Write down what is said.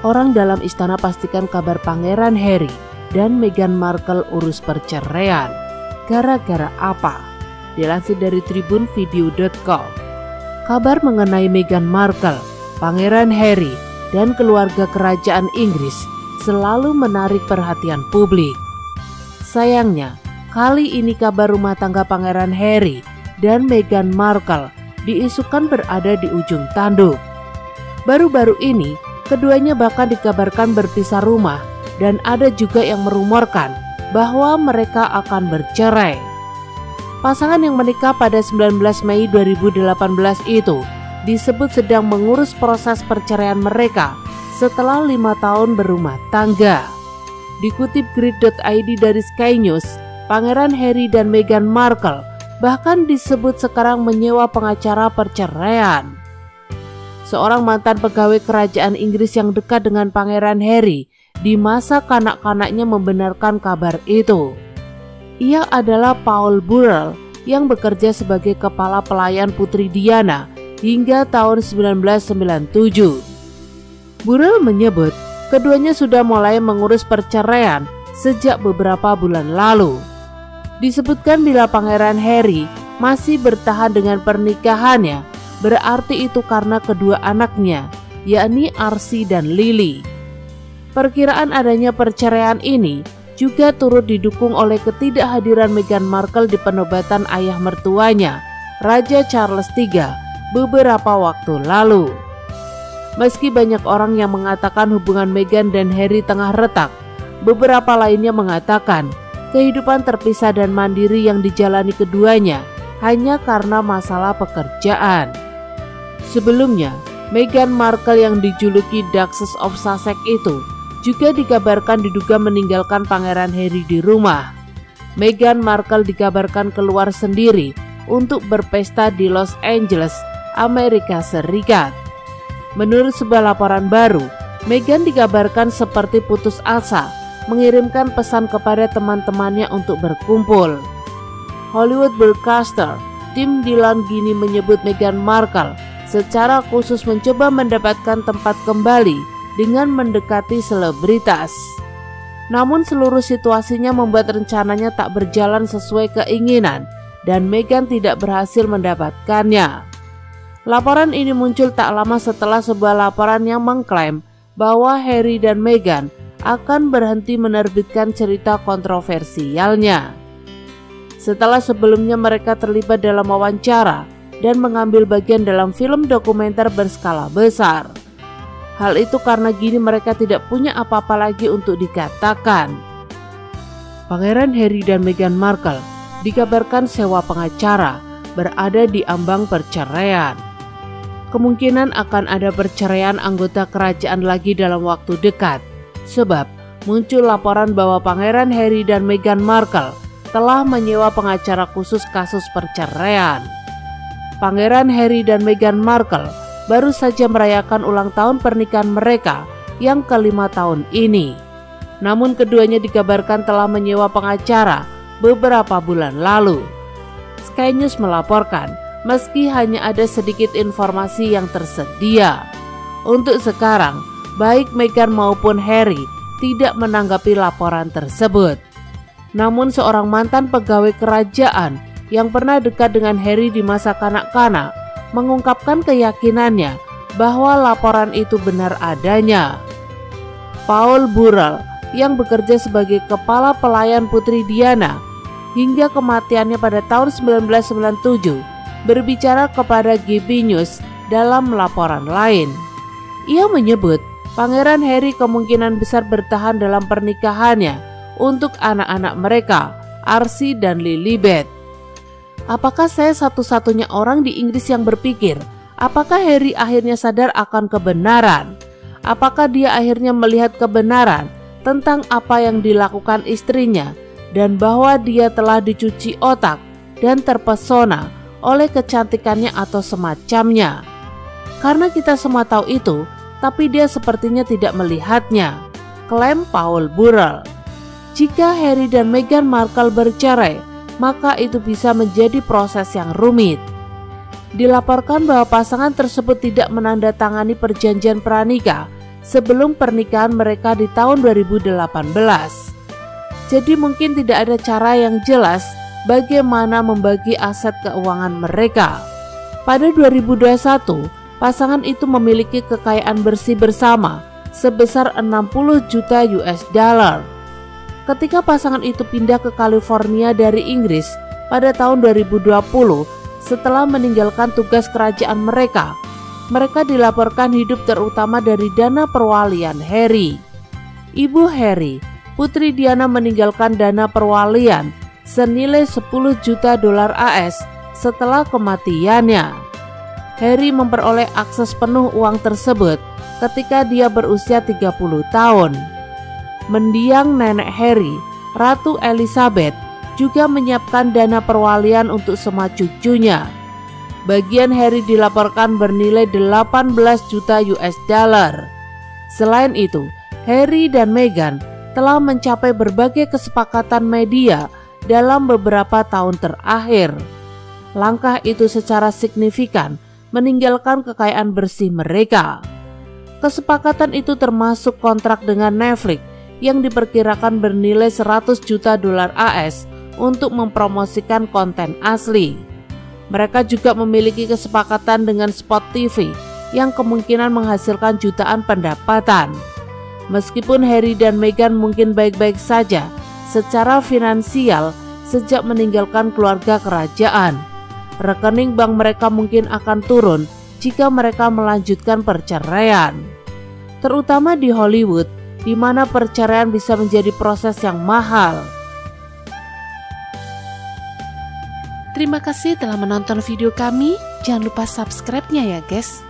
orang dalam istana pastikan kabar Pangeran Harry dan Meghan Markle urus perceraian. Gara-gara apa? Dilansir dari tribunvideo.com. Kabar mengenai Meghan Markle, Pangeran Harry, dan keluarga kerajaan Inggris selalu menarik perhatian publik. Sayangnya, kali ini kabar rumah tangga Pangeran Harry dan Meghan Markle diisukan berada di ujung tanduk. Baru-baru ini, keduanya bahkan dikabarkan berpisah rumah dan ada juga yang merumorkan bahwa mereka akan bercerai. Pasangan yang menikah pada 19 Mei 2018 itu disebut sedang mengurus proses perceraian mereka setelah 5 tahun berumah tangga. Dikutip grid.id dari Sky News, Pangeran Harry dan Meghan Markle bahkan disebut sekarang menyewa pengacara perceraian. Seorang mantan pegawai kerajaan Inggris yang dekat dengan Pangeran Harry di masa kanak-kanaknya membenarkan kabar itu. Ia adalah Paul Burrell yang bekerja sebagai kepala pelayan Putri Diana hingga tahun 1997. Burrell menyebut keduanya sudah mulai mengurus perceraian sejak beberapa bulan lalu. Disebutkan bila Pangeran Harry masih bertahan dengan pernikahannya, berarti itu karena kedua anaknya, yakni Archie dan Lily. Perkiraan adanya perceraian ini juga turut didukung oleh ketidakhadiran Meghan Markle di penobatan ayah mertuanya, Raja Charles III, beberapa waktu lalu. Meski banyak orang yang mengatakan hubungan Meghan dan Harry tengah retak, beberapa lainnya mengatakan kehidupan terpisah dan mandiri yang dijalani keduanya hanya karena masalah pekerjaan. Sebelumnya, Meghan Markle yang dijuluki Duchess of Sussex itu juga dikabarkan diduga meninggalkan Pangeran Harry di rumah. Meghan Markle dikabarkan keluar sendiri untuk berpesta di Los Angeles, Amerika Serikat. Menurut sebuah laporan baru, Meghan dikabarkan seperti putus asa mengirimkan pesan kepada teman-temannya untuk berkumpul. Hollywood broadcaster Tim Dillon Gini menyebut Meghan Markle secara khusus mencoba mendapatkan tempat kembali dengan mendekati selebritas. Namun seluruh situasinya membuat rencananya tak berjalan sesuai keinginan dan Meghan tidak berhasil mendapatkannya. Laporan ini muncul tak lama setelah sebuah laporan yang mengklaim bahwa Harry dan Meghan akan berhenti menerbitkan cerita kontroversialnya. Setelah sebelumnya mereka terlibat dalam wawancara dan mengambil bagian dalam film dokumenter berskala besar. Hal itu karena kini mereka tidak punya apa-apa lagi untuk dikatakan. Pangeran Harry dan Meghan Markle dikabarkan sewa pengacara berada di ambang perceraian. Kemungkinan akan ada perceraian anggota kerajaan lagi dalam waktu dekat, sebab muncul laporan bahwa Pangeran Harry dan Meghan Markle telah menyewa pengacara khusus kasus perceraian. Pangeran Harry dan Meghan Markle baru saja merayakan ulang tahun pernikahan mereka yang ke-5 tahun ini. Namun keduanya dikabarkan telah menyewa pengacara beberapa bulan lalu. Sky News melaporkan, meski hanya ada sedikit informasi yang tersedia. Untuk sekarang, baik Meghan maupun Harry tidak menanggapi laporan tersebut. Namun seorang mantan pegawai kerajaan yang pernah dekat dengan Harry di masa kanak-kanak mengungkapkan keyakinannya bahwa laporan itu benar adanya. Paul Burrell yang bekerja sebagai kepala pelayan Putri Diana hingga kematiannya pada tahun 1997 berbicara kepada GB News dalam laporan lain. Ia menyebut Pangeran Harry kemungkinan besar bertahan dalam pernikahannya untuk anak-anak mereka, Archie dan Lilibet. Apakah saya satu-satunya orang di Inggris yang berpikir, apakah Harry akhirnya sadar akan kebenaran? Apakah dia akhirnya melihat kebenaran tentang apa yang dilakukan istrinya dan bahwa dia telah dicuci otak dan terpesona oleh kecantikannya atau semacamnya? Karena kita semua tahu itu, tapi dia sepertinya tidak melihatnya, klaim Paul Burrell. Jika Harry dan Meghan Markle bercerai, maka itu bisa menjadi proses yang rumit. Dilaporkan bahwa pasangan tersebut tidak menandatangani perjanjian pranikah sebelum pernikahan mereka di tahun 2018. Jadi mungkin tidak ada cara yang jelas bagaimana membagi aset keuangan mereka. Pada 2021, pasangan itu memiliki kekayaan bersih bersama sebesar 60 juta US dollar. Ketika pasangan itu pindah ke California dari Inggris pada tahun 2020, setelah meninggalkan tugas kerajaan mereka dilaporkan hidup terutama dari dana perwalian Harry. Ibu Harry, Putri Diana, meninggalkan dana perwalian senilai 10 juta dolar AS setelah kematiannya. Harry memperoleh akses penuh uang tersebut ketika dia berusia 30 tahun. Mendiang nenek Harry, Ratu Elizabeth, juga menyiapkan dana perwalian untuk semua cucunya. Bagian Harry dilaporkan bernilai 18 juta US dollar. Selain itu, Harry dan Meghan telah mencapai berbagai kesepakatan media dalam beberapa tahun terakhir. Langkah itu secara signifikan meninggalkan kekayaan bersih mereka. Kesepakatan itu termasuk kontrak dengan Netflix yang diperkirakan bernilai 100 juta dolar AS untuk mempromosikan konten asli. Mereka juga memiliki kesepakatan dengan Spot TV yang kemungkinan menghasilkan jutaan pendapatan. Meskipun Harry dan Meghan mungkin baik-baik saja secara finansial sejak meninggalkan keluarga kerajaan, rekening bank mereka mungkin akan turun jika mereka melanjutkan perceraian. Terutama di Hollywood, di mana perceraian bisa menjadi proses yang mahal. Terima kasih telah menonton video kami. Jangan lupa subscribe-nya ya guys.